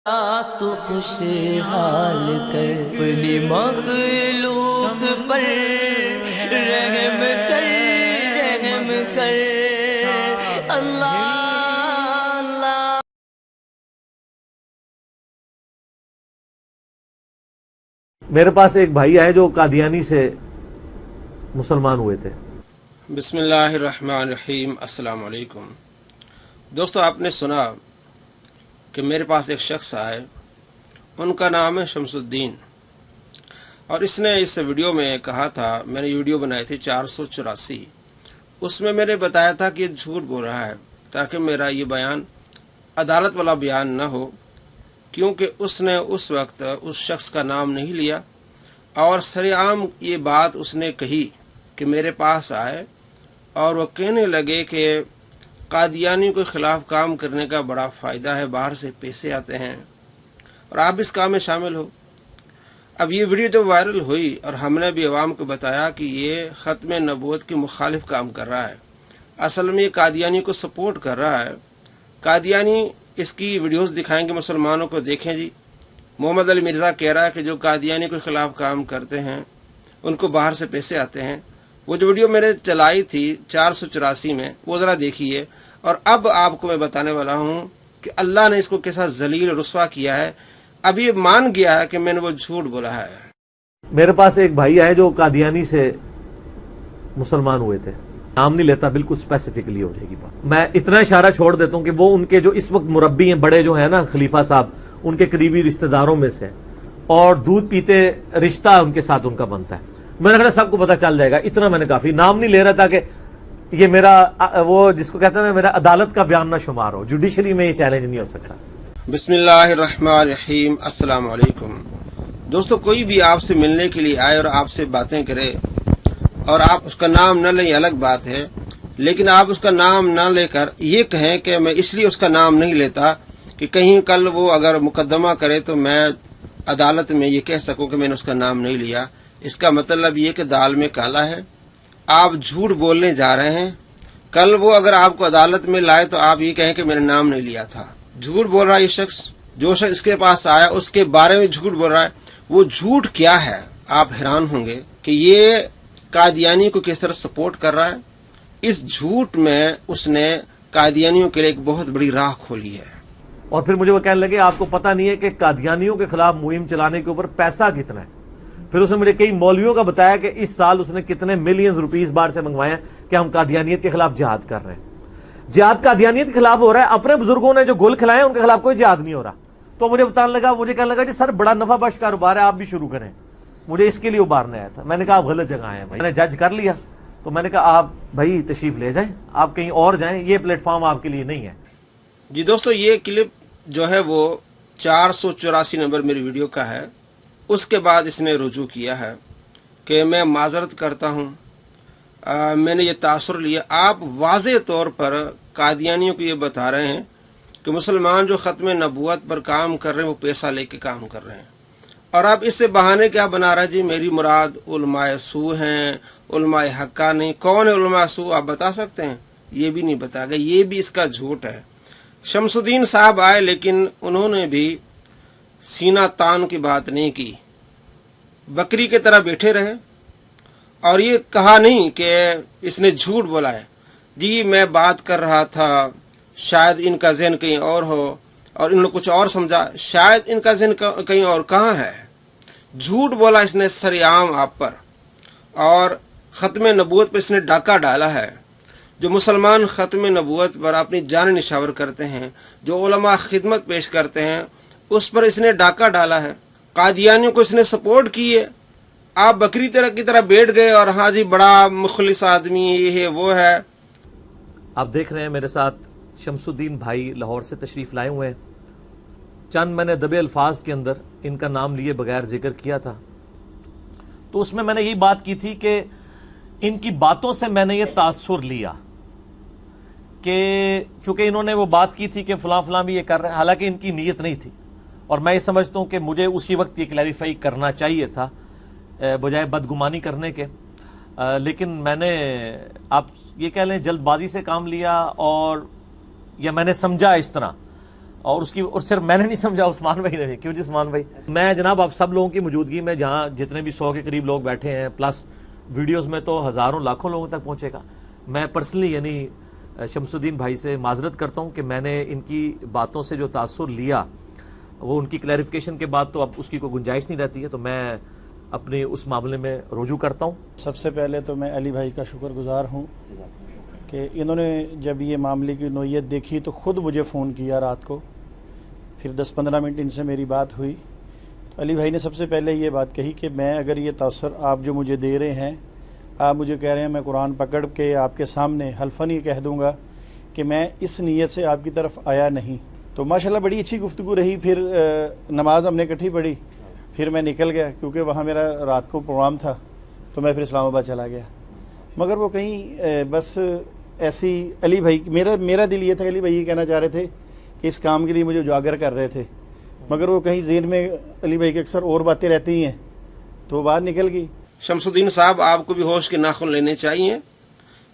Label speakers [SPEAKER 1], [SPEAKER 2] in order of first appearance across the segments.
[SPEAKER 1] تو خوشحال کر اپنی مخلوق پر رحم کر اللہ اللہ۔
[SPEAKER 2] میرے پاس ایک بھائی آئے جو قادیانی سے مسلمان ہوئے تھے۔
[SPEAKER 3] بسم اللہ الرحمن الرحیم۔ السلام علیکم دوستو، آپ نے سنا کہ میرے پاس ایک شخص آئے، ان کا نام ہے شمس الدین، اور اس نے اس ویڈیو میں کہا تھا، میں نے ویڈیو بنائی تھی 484، اس میں نے بتایا تھا کہ یہ جھوٹ بول رہا ہے تاکہ میرا یہ بیان عدالت والا بیان نہ ہو، کیونکہ اس نے اس وقت اس شخص کا نام نہیں لیا اور سرعام یہ بات اس نے کہی کہ میرے پاس آئے اور وہ کہنے لگے کہ قادیانیوں کے خلاف کام کرنے کا بڑا فائدہ ہے، باہر سے پیسے آتے ہیں اور آپ اس کام میں شامل ہو۔ اب یہ ویڈیو جب وائرل ہوئی اور ہم نے بھی عوام کو بتایا کہ یہ ختم نبوت کے مخالف کام کر رہا ہے، اصل میں یہ قادیانی کو سپورٹ کر رہا ہے۔ قادیانی اس کی ویڈیوز دکھائیں گے مسلمانوں کو، دیکھیں جی، محمد علی مرزا کہہ رہا ہے کہ جو قادیانی کے خلاف کام کرتے ہیں ان کو باہر سے پیسے آتے ہیں۔ وہ جو ویڈیو میں نے چلائی تھی 484 میں، وہ ذرا دیکھیے، اور اب آپ کو میں بتانے والا ہوں کہ اللہ نے اس کو کیسا ذلیل رسوا کیا ہے۔ اب یہ مان گیا ہے کہ میں نے وہ جھوٹ بولا ہے۔
[SPEAKER 2] میرے پاس ایک بھائی آئے جو قادیانی سے مسلمان ہوئے تھے، نام نہیں لیتا، بالکل اسپیسیفکلی ہو جائے گی بات۔ میں اتنا اشارہ چھوڑ دیتا ہوں کہ وہ ان کے جو اس وقت مربی ہیں، بڑے جو ہیں نا خلیفہ صاحب، ان کے قریبی رشتہ داروں میں سے، اور دودھ پیتے رشتہ ان کے ساتھ ان کا بنتا ہے۔ میں نے کہا سب کو پتہ چل جائے گا، اتنا میں نے کافی، نام نہیں لے رہا تھا کہ یہ میرا وہ جس کو کہتے ہیں نا میرا عدالت کا بیان نہ شمار ہو، جوڈیشلی میں یہ چیلنج نہیں ہو سکتا۔
[SPEAKER 3] بسم اللہ الرحمن الرحیم۔ السلام علیکم دوستو، کوئی بھی آپ سے ملنے کے لیے آئے اور آپ سے باتیں کرے اور آپ اس کا نام نہ لیں، الگ بات ہے، لیکن آپ اس کا نام نہ لے کر یہ کہیں کہ میں اس لیے اس کا نام نہیں لیتا کہ کہیں کل وہ اگر مقدمہ کرے تو میں عدالت میں یہ کہہ سکوں کہ میں نے اس کا نام نہیں لیا۔ اس کا مطلب یہ کہ دال میں کالا ہے، آپ جھوٹ بولنے جا رہے ہیں، کل وہ اگر آپ کو عدالت میں لائے تو آپ یہ کہیں کہ میں نے نام نہیں لیا تھا۔ جھوٹ بول رہا ہے یہ شخص، جو شخص اس کے پاس آیا اس کے بارے میں جھوٹ بول رہا ہے۔ وہ جھوٹ کیا ہے؟ آپ حیران ہوں گے کہ یہ قادیانی کو کس طرح سپورٹ کر رہا ہے۔ اس جھوٹ میں اس نے قادیانیوں کے لیے ایک بہت بڑی راہ کھولی ہے۔
[SPEAKER 2] اور پھر مجھے وہ کہنے لگے آپ کو پتہ نہیں ہے کہ قادیانیوں کے خلاف مہم چلانے کے اوپر پیسہ کتنا ہے۔ پھر اس نے مجھے کئی مولویوں کا بتایا کہ اس سال اس نے کتنے ملینز روپیز باہر سے منگوائے ہیں کہ ہم قادیانیت کے خلاف جہاد کر رہے ہیں۔ جہاد قادیانیت کے خلاف ہو رہا ہے، اپنے بزرگوں نے جو گل کھلائے ہیں ان کے خلاف کوئی جہاد نہیں ہو رہا۔ تو مجھے بتانے لگا، مجھے کہنے لگا جی سر بڑا نفع بخش کاروبار ہے، آپ بھی شروع کریں، مجھے اس کے لیے ابھارنے آیا تھا۔ میں نے کہا آپ غلط جگہ آئے ہیں بھائی، میں نے جج کر لیا، تو میں نے کہا آپ بھائی تشریف لے جائیں، آپ کہیں اور جائیں، یہ پلیٹ فارم آپ کے لیے نہیں ہے۔
[SPEAKER 3] جی دوستو، یہ کلپ جو ہے وہ 484 نمبر میری ویڈیو کا ہے۔ اس کے بعد اس نے رجوع کیا ہے کہ میں معذرت کرتا ہوں، میں نے یہ تاثر لیا۔ آپ واضح طور پر قادیانیوں کو یہ بتا رہے ہیں کہ مسلمان جو ختم نبوت پر کام کر رہے ہیں وہ پیسہ لے کے کام کر رہے ہیں، اور آپ اس سے بہانے کیا بنا رہے ہیں؟ جی میری مراد علماء سو ہیں، علماء حقہ نہیں۔ کون ہے علماء سو؟ آپ بتا سکتے ہیں؟ یہ بھی نہیں بتا گا، یہ بھی اس کا جھوٹ ہے۔ شمس الدین صاحب آئے لیکن انہوں نے بھی سینہ تان کی بات نہیں کی، بکری کی طرح بیٹھے رہے، اور یہ کہا نہیں کہ اس نے جھوٹ بولا ہے۔ جی میں بات کر رہا تھا، شاید ان کا ذہن کہیں اور ہو اور ان نے کچھ اور سمجھا، شاید ان کا ذہن کہیں اور۔ کہاں ہے؟ جھوٹ بولا اس نے سرعام آپ پر، اور ختم نبوت پر اس نے ڈاکہ ڈالا ہے۔ جو مسلمان ختم نبوت پر اپنی جان نشاور کرتے ہیں، جو علماء خدمت پیش کرتے ہیں، اس پر اس نے ڈاکہ ڈالا ہے۔ قادیانیوں کو اس نے سپورٹ کی ہے۔ آپ بکری کی طرح بیٹھ گئے اور ہاں جی بڑا مخلص آدمی یہ ہے وہ ہے۔
[SPEAKER 2] آپ دیکھ رہے ہیں میرے ساتھ شمس الدین بھائی لاہور سے تشریف لائے ہوئے ہیں۔ چند میں نے دبے الفاظ کے اندر ان کا نام لیے بغیر ذکر کیا تھا، تو اس میں نے یہی بات کی تھی کہ ان کی باتوں سے میں نے یہ تاثر لیا کہ چونکہ انہوں نے وہ بات کی تھی کہ فلاں فلاں بھی یہ کر رہے ہیں، حالانکہ ان کی نیت نہیں تھی، اور میں یہ سمجھتا ہوں کہ مجھے اسی وقت یہ کلیریفائی کرنا چاہیے تھا بجائے بدگمانی کرنے کے، لیکن میں نے آپ یہ کہہ لیں جلد بازی سے کام لیا، اور یا میں نے سمجھا اس طرح اور اس کی اور صرف میں نے نہیں سمجھا، عثمان بھائی نے. کیوں جی عثمان بھائی؟ میں جناب آپ سب لوگوں کی موجودگی میں جہاں جتنے بھی 100 کے قریب لوگ بیٹھے ہیں پلس ویڈیوز میں تو ہزاروں لاکھوں لوگوں تک پہنچے گا، میں پرسنلی یعنی شمس الدین بھائی سے معذرت کرتا ہوں کہ میں نے ان کی باتوں سے جو تاثر لیا وہ ان کی کلیریفیکیشن کے بعد تو اب اس کی کوئی گنجائش نہیں رہتی ہے، تو میں اپنے اس معاملے میں رجوع کرتا ہوں.
[SPEAKER 4] سب سے پہلے تو میں علی بھائی کا شکر گزار ہوں کہ انہوں نے جب یہ معاملے کی نوعیت دیکھی تو خود مجھے فون کیا رات کو، پھر 10-15 منٹ ان سے میری بات ہوئی. تو علی بھائی نے سب سے پہلے یہ بات کہی کہ میں اگر یہ تاثر آپ جو مجھے دے رہے ہیں، آپ مجھے کہہ رہے ہیں میں قرآن پکڑ کے آپ کے سامنے حلفاً یہ کہہ دوں گا کہ میں اس نیت سے آپ کی طرف آیا نہیں. تو ماشاءاللہ بڑی اچھی گفتگو رہی. پھر نماز ہم نے اکٹھی پڑھی، پھر میں نکل گیا کیونکہ وہاں میرا رات کو پروگرام تھا، تو میں پھر اسلام آباد چلا گیا. مگر وہ کہیں بس ایسی علی بھائی میرا دل یہ تھا، علی بھائی یہ کہنا چاہ رہے تھے کہ اس کام کے لیے مجھے اجاگر کر رہے تھے، مگر وہ کہیں ذہن میں علی بھائی کے اکثر اور باتیں رہتی ہیں تو وہ بات نکل گئی.
[SPEAKER 3] شمس الدین صاحب، آپ کو بھی ہوش کے ناخن لینے چاہیے.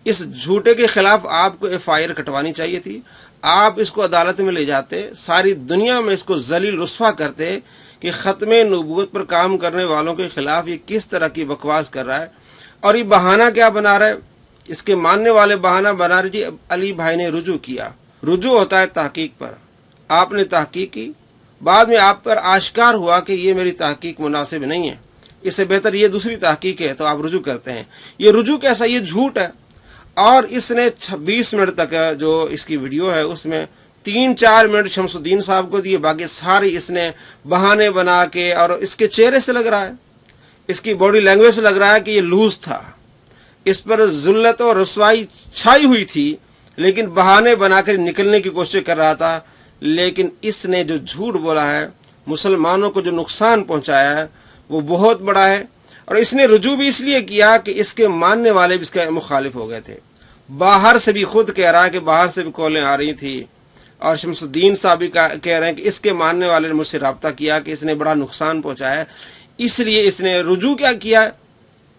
[SPEAKER 3] اس جھوٹے کے خلاف آپ کو FIR کٹوانی چاہیے تھی. آپ اس کو عدالت میں لے جاتے، ساری دنیا میں اس کو ذلیل رسوا کرتے کہ ختم نبوت پر کام کرنے والوں کے خلاف یہ کس طرح کی بکواس کر رہا ہے. اور یہ بہانہ کیا بنا رہا ہے؟ اس کے ماننے والے بہانہ بنا رہے جی علی بھائی نے رجوع کیا. رجوع ہوتا ہے تحقیق پر. آپ نے تحقیق کی، بعد میں آپ پر آشکار ہوا کہ یہ میری تحقیق مناسب نہیں ہے، اس سے بہتر یہ دوسری تحقیق ہے، تو آپ رجوع کرتے ہیں. یہ رجوع کیسا؟ یہ جھوٹ ہے. اور اس نے 26 منٹ تک جو اس کی ویڈیو ہے اس میں 3-4 منٹ شمس الدین صاحب کو دیے، باقی ساری اس نے بہانے بنا کے، اور اس کے چہرے سے لگ رہا ہے، اس کی باڈی لینگویج سے لگ رہا ہے کہ یہ لوز تھا، اس پر ذلت اور رسوائی چھائی ہوئی تھی، لیکن بہانے بنا کر نکلنے کی کوشش کر رہا تھا. لیکن اس نے جو جھوٹ بولا ہے، مسلمانوں کو جو نقصان پہنچایا ہے وہ بہت بڑا ہے. اور اس نے رجوع بھی اس لیے کیا کہ اس کے ماننے والے بھی اس کے مخالف ہو گئے تھے. باہر سے بھی خود کہہ رہا ہے کہ باہر سے بھی کالیں آ رہی تھی، اور شمس الدین صاحب بھی کہہ رہے ہیں کہ اس کے ماننے والے نے مجھ سے رابطہ کیا کہ اس نے بڑا نقصان پہنچایا ہے، اس لیے اس نے رجوع کیا کیا ہے؟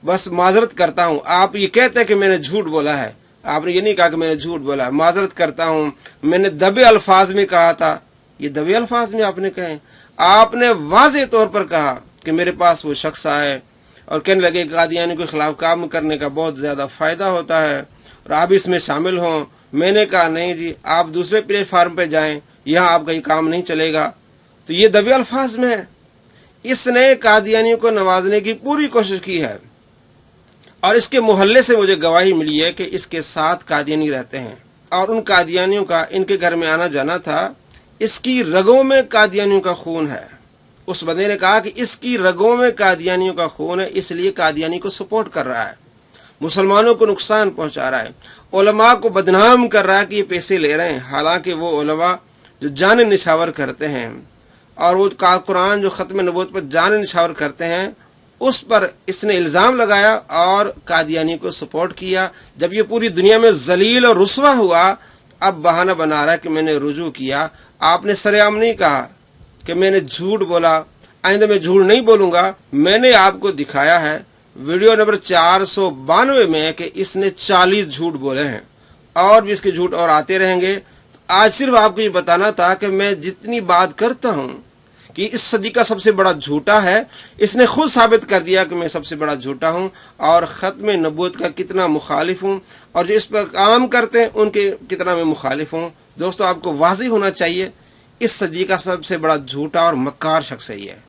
[SPEAKER 3] بس معذرت کرتا ہوں. آپ یہ کہتے ہیں کہ میں نے جھوٹ بولا ہے، آپ نے یہ نہیں کہا کہ میں نے جھوٹ بولا ہے. معذرت کرتا ہوں، میں نے دبے الفاظ میں کہا تھا. یہ دبے الفاظ میں آپ نے کہے؟ آپ نے واضح طور پر کہا کہ میرے پاس وہ شخص آئے اور کہنے لگے قادیانی کے خلاف کام کرنے کا بہت زیادہ فائدہ ہوتا ہے اور آپ اس میں شامل ہوں. میں نے کہا نہیں جی، آپ دوسرے پلیٹ فارم پہ جائیں، یہاں آپ کا یہ کام نہیں چلے گا. تو یہ دبے الفاظ میں ہے. اس نے قادیانیوں کو نوازنے کی پوری کوشش کی ہے، اور اس کے محلے سے مجھے گواہی ملی ہے کہ اس کے ساتھ قادیانی رہتے ہیں، اور ان قادیانیوں کا ان کے گھر میں آنا جانا تھا. اس کی رگوں میں قادیانیوں کا خون ہے. اس بندے نے کہا کہ اس کی رگوں میں قادیانیوں کا خون ہے، اس لیے قادیانی کو سپورٹ کر رہا ہے، مسلمانوں کو نقصان پہنچا رہا ہے، علماء کو بدنام کر رہا ہے کہ یہ پیسے لے رہے ہیں. حالانکہ وہ علماء جو جان نچھاور کرتے ہیں اور وہ قرآن جو ختم نبوت پر جان نچھاور کرتے ہیں، اس پر اس نے الزام لگایا اور قادیانی کو سپورٹ کیا. جب یہ پوری دنیا میں ذلیل اور رسوا ہوا، اب بہانہ بنا رہا ہے کہ میں نے رجوع کیا. آپ نے سرعام نہیں کہا کہ میں نے جھوٹ بولا، آئندہ میں جھوٹ نہیں بولوں گا. میں نے آپ کو دکھایا ہے ویڈیو نمبر 492 میں کہ اس نے 40 جھوٹ بولے ہیں، اور بھی اس کے جھوٹ اور آتے رہیں گے. آج صرف آپ کو یہ بتانا تھا کہ میں جتنی بات کرتا ہوں کہ اس صدی کا سب سے بڑا جھوٹا ہے، اس نے خود ثابت کر دیا کہ میں سب سے بڑا جھوٹا ہوں اور ختم نبوت کا کتنا مخالف ہوں، اور جو اس پر کام کرتے ہیں ان کے کتنا میں مخالف ہوں. دوستو، آپ کو واضح ہونا چاہیے اس صدی کا سب سے بڑا جھوٹا اور مکار شخص ہے یہ.